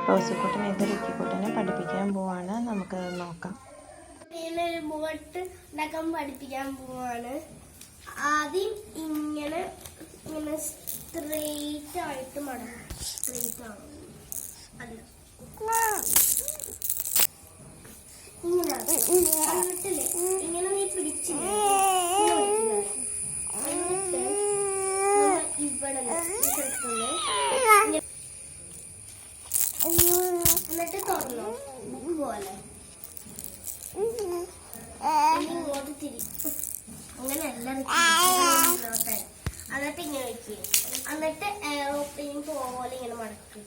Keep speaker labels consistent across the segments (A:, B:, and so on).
A: റോസിക്കുട്ടൻ ഇത് റിക്കിക്കുട്ടനെ പഠിപ്പിക്കാൻ പോവാണ്. നമുക്കത് നോക്കാം.
B: ഒരു ബോട്ട് ഉണ്ടാക്കാൻ പഠിപ്പിക്കാൻ പോവാണ്. ആദ്യം ഇങ്ങനെ ഇങ്ങനെ സ്ട്രെയിറ്റ് ആയിട്ട് മടങ്ങും. സ്ട്രെയിറ്റ് ആണ് അല്ല ഇങ്ങനെ എന്നിട്ടില്ലേ ഇങ്ങനെ നീ പിടിച്ചില്ലേ എന്നിട്ട് ഇവിടെ എന്നിട്ട് തുറന്നോ ബുക്ക് പോലെ ഇങ്ങോട്ട് തിരി അങ്ങനെ എല്ലാവരും എന്നിട്ട് ഇങ്ങനെ വെക്കുക. എന്നിട്ട് എയറോപ്ലെയിൻ പോലെ ഇങ്ങനെ മടക്കും.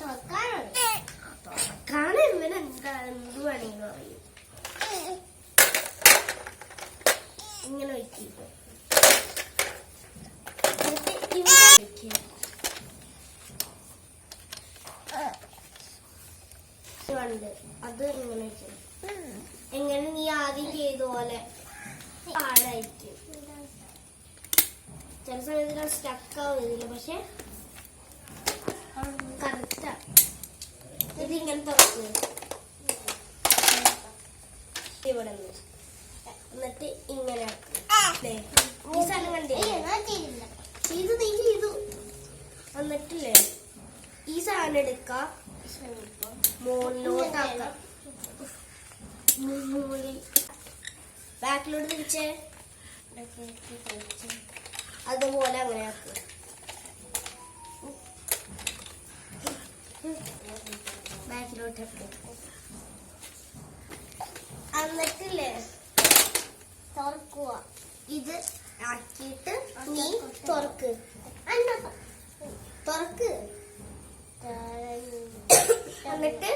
B: തുറക്കാണ് ഇവൻ എന്താ എന്ത് വേണമെങ്കിലും പറയും. ഇങ്ങനെ വെക്കുക. അത് ഇങ്ങനെ എങ്ങനെ നീ ആദ്യം ചെയ്ത പോലെ ആടായിരിക്കും. ചില സമയത്ത് സ്റ്റക്ക് ആവുന്നില്ല, പക്ഷെ കറക്റ്റാ. ഇത് ഇങ്ങനെ തുറക്കുക ഇവിടെ നിന്ന്. എന്നിട്ട് ഇങ്ങനെ ഈ സ്ഥലം കണ്ടില്ല ചെയ്തു നീ ചെയ്തു. എന്നിട്ടില്ലേ ഈ സാധനം എടുക്കാം, മുകളിലോട്ടാക്കാം, ബാക്കിലോട്ട് തിരിച്ചേ അതുപോലെ അങ്ങനെ ആക്കുക. ബാക്കിലോട്ട് എന്നിട്ടില്ലേ തുറക്കുക. ഇത് ആക്കിയിട്ട് നീ തുറക്ക് തുറക്ക്. എന്നിട്ട്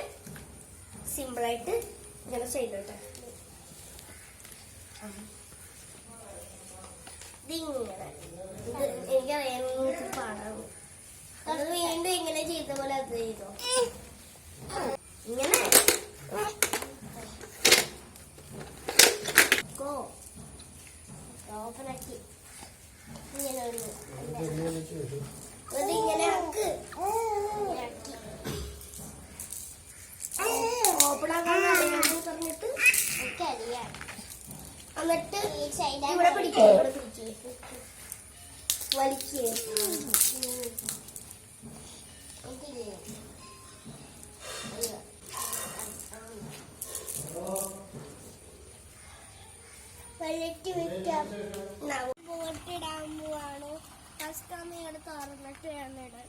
B: സിമ്പിളായിട്ട് ഇങ്ങനെ ചെയ്തോട്ടെ. ഇതിങ്ങനെ ഇത് എനിക്കറിയാൻ പാടാണ്. അത് വീണ്ടും ഇങ്ങനെ ചെയ്ത പോലെ അത് ചെയ്തോ. ഇങ്ങനെ ഓപ്പണാക്കി ഇങ്ങനെ ഇങ്ങനെ ആക്ക്. ഓപ്പണാക്കാൻ അറിയാമെന്ന് പറഞ്ഞിട്ട് എനിക്കറിയാം. എന്നിട്ട് ഇവിടെ പിടിക്കുക, ഇവിടെ പിടിക്കുക, വലിക്കുക. വലിച്ച് വെക്കാം. ബോട്ടിടാൻ പോവാണ്. ഫസ്റ്റ് അമ്മയോട് തുറന്നിട്ട് വേണം ഇടാൻ.